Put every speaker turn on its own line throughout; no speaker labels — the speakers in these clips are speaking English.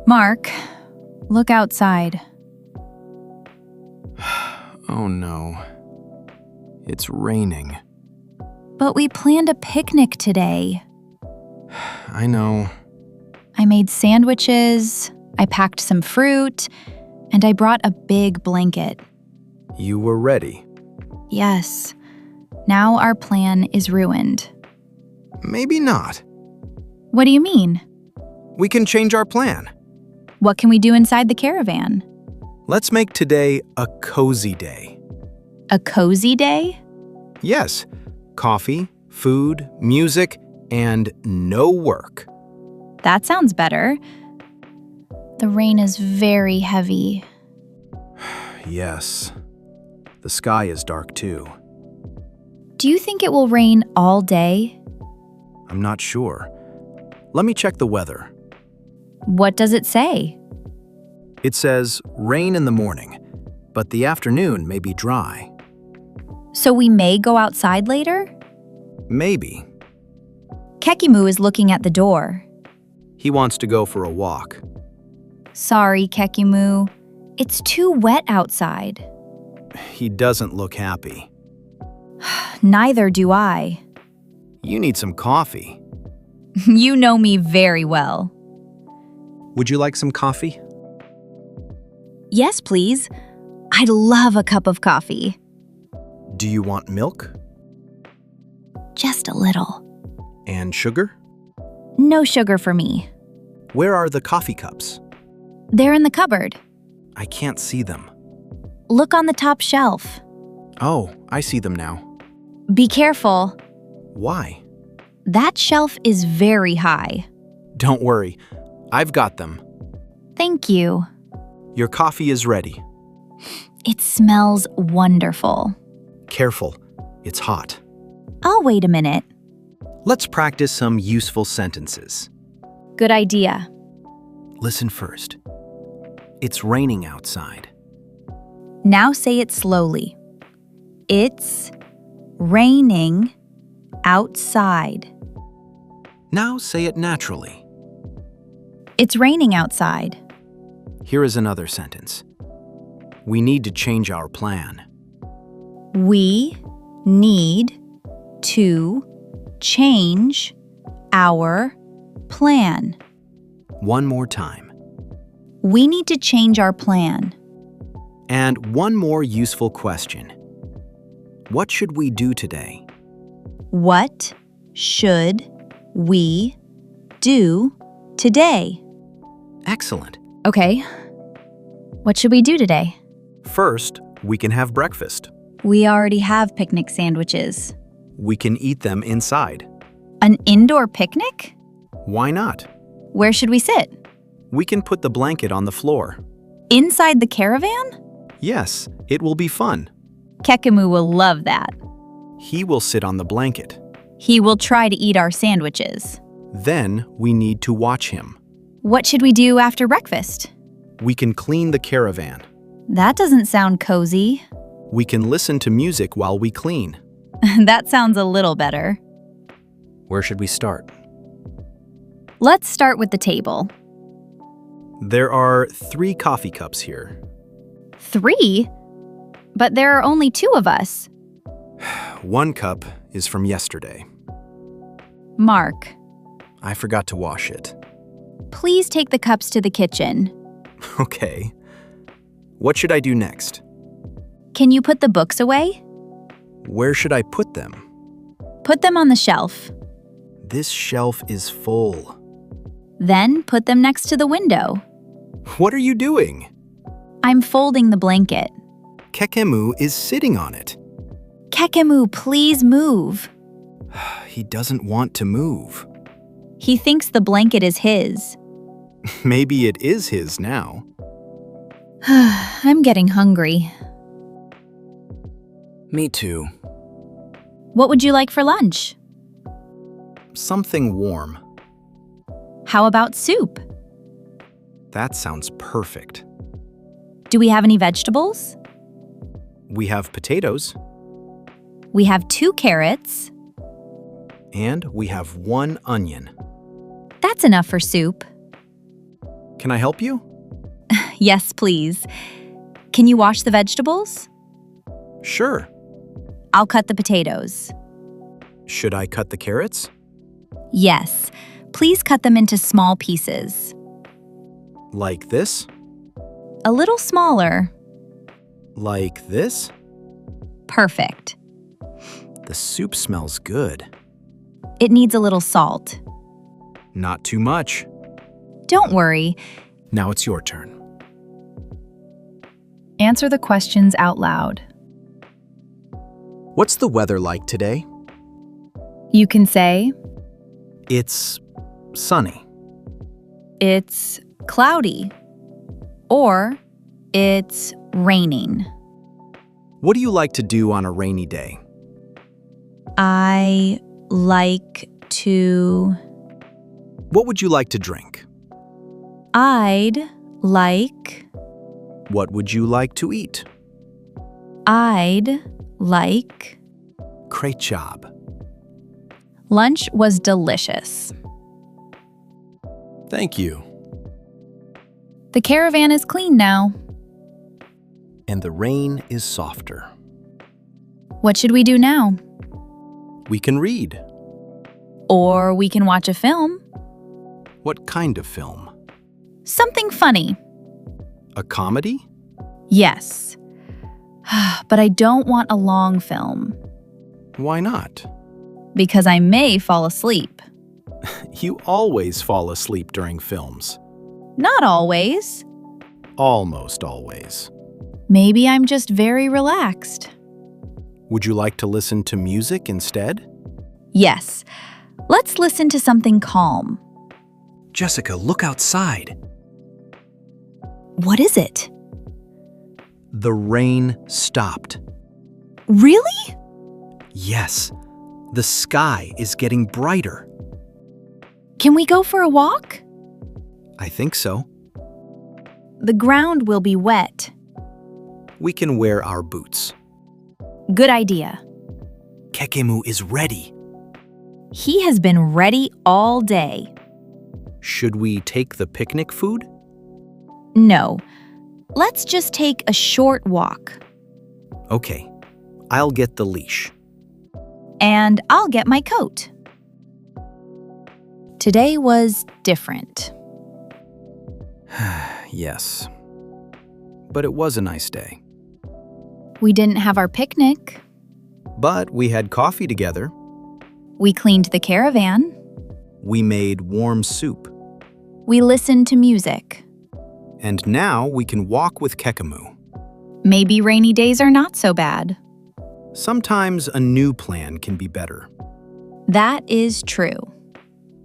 Mark, look outside.
Oh no. It's raining.
But we planned a picnic today.
I know.
I made sandwiches, I packed some fruit, and I brought a big blanket.
You were ready.
Yes. Now our plan is ruined.
Maybe not.
What do you mean?
We can change our plan.
What can we do inside the caravan?
Let's make today a cozy day.
A cozy day?
Yes, coffee, food, music, and no work.
That sounds better. The rain is very heavy.
Yes. The sky is dark too.
Do you think it will rain all day?
I'm not sure. Let me check the weather.
What does it say?
It says rain in the morning, but the afternoon may be dry.
So we may go outside later?
Maybe.
Kekemu is looking at the door.
He wants to go for a walk.
Sorry, Kekemu. It's too wet outside.
He doesn't look happy.
Neither do I.
You need some coffee.
You know me very well.
Would you like some coffee?
Yes, please. I'd love a cup of coffee.
Do you want milk?
Just a little.
And sugar?
No sugar for me.
Where are the coffee cups?
They're in the cupboard.
I can't see them.
Look on the top shelf.
Oh, I see them now.
Be careful.
Why?
That shelf is very high.
Don't worry. I've got them.
Thank you.
Your coffee is ready.
It smells wonderful.
Careful. It's hot.
I'll wait a minute.
Let's practice some useful sentences.
Good idea.
Listen first. It's raining outside.
Now say it slowly. It's raining outside.
Now say it naturally.
It's raining outside.
Here is another sentence. We need to change our plan.
We need to change our plan.
One more time.
We need to change our plan.
And one more useful question. What should we do today?
What should we do today?
Excellent.
Okay. What should we do today?
First, we can have breakfast.
We already have picnic sandwiches.
We can eat them inside.
An indoor picnic?
Why not?
Where should we sit?
We can put the blanket on the floor.
Inside the caravan?
Yes, it will be fun.
Kekemu will love that.
He will sit on the blanket.
He will try to eat our sandwiches.
Then we need to watch him.
What should we do after breakfast?
We can clean the caravan.
That doesn't sound cozy.
We can listen to music while we clean.
That sounds a little better.
Where should we start?
Let's start with the table.
There are 3 coffee cups here.
3? But there are only 2 of us.
1 cup is from yesterday.
Mark,
I forgot to wash it.
please take the cups to the kitchen.
Okay. What should I do next?
Can you put the books away?
Where should I put them?
Put them on the shelf.
This shelf is full.
Then put them next to the window.
What are you doing?
I'm folding the blanket.
Kekemu is sitting on it.
Kekemu, please move.
He doesn't want to move.
He thinks the blanket is his.
Maybe it is his now.
I'm getting hungry.
Me too.
What would you like for lunch?
Something warm.
How about soup?
That sounds perfect.
Do we have any vegetables?
We have potatoes.
We have 2 carrots.
And we have 1 onion.
That's enough for soup.
Can I help you?
Yes, please. Can you wash the vegetables?
Sure.
I'll cut the potatoes.
Should I cut the carrots?
Yes. Please cut them into small pieces.
Like this?
A little smaller.
Like this?
Perfect.
The soup smells good.
It needs a little salt.
Not too much.
Don't worry.
Now it's your turn.
Answer the questions out loud.
What's the weather like today?
You can say,
It's sunny.
it's cloudy, or it's raining.
What do you like to do on a rainy day?
I like to...
What would you like to drink?
I'd like...
What would you like to eat?
I'd like...
Great job.
Lunch was delicious.
Thank you.
The caravan is clean now.
And the rain is softer.
What should we do now?
We can read.
Or we can watch a film.
What kind of film?
Something funny.
A comedy?
Yes. But I don't want a long film,
Why not?
because I may fall asleep.
You always fall asleep during films.
Not always.
Almost always.
Maybe I'm just very relaxed.
Would you like to listen to music instead?
Yes. Let's listen to something calm.
Jessica, look outside.
What is it?
The rain stopped.
Really?
Yes, the sky is getting brighter.
Can we go for a walk?
I think so.
The ground will be wet.
We can wear our boots.
Good idea.
Kekemu is ready.
He has been ready all day.
Should we take the picnic food?
No. Let's just take a short walk.
Okay, I'll get the leash.
And I'll get my coat. Today was different.
Yes. But it was a nice day.
We didn't have our picnic.
But we had coffee together.
We cleaned the caravan.
We made warm soup.
We listened to music.
And now we can walk with Kekemu.
Maybe rainy days are not so bad.
Sometimes a new plan can be better.
That is true.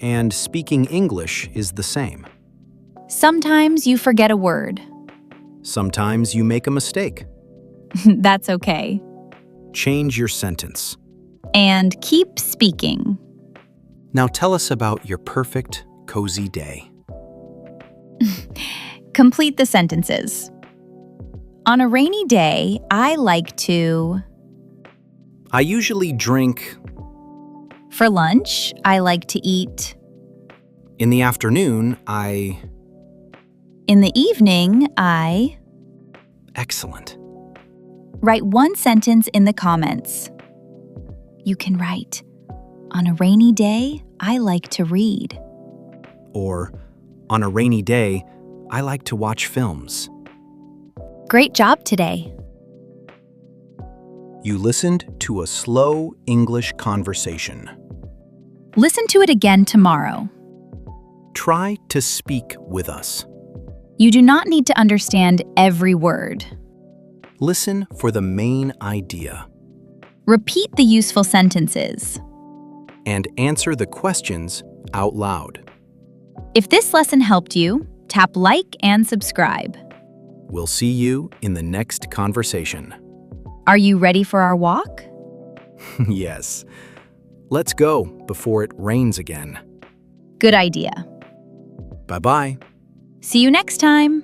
And speaking English is the same.
Sometimes you forget a word.
Sometimes you make a mistake.
That's okay.
Change your sentence.
And keep speaking.
Now tell us about your perfect, cozy day.
Complete the sentences. On a rainy day, I like to...
I usually drink.
For lunch, I like to eat.
In the afternoon,
In the evening, I...
Excellent.
Write one sentence in the comments. You can write, on a rainy day, I like to read.
Or, on a rainy day, I like to watch films.
Great job today.
You listened to a slow English conversation.
Listen to it again tomorrow.
Try to speak with us.
You do not need to understand every word.
Listen for the main idea.
Repeat the useful sentences.
And answer the questions out loud.
If this lesson helped you, tap like and subscribe.
We'll see you in the next conversation.
Are you ready for our walk?
Yes. Let's go before it rains again.
Good idea.
Bye-bye.
See you next time.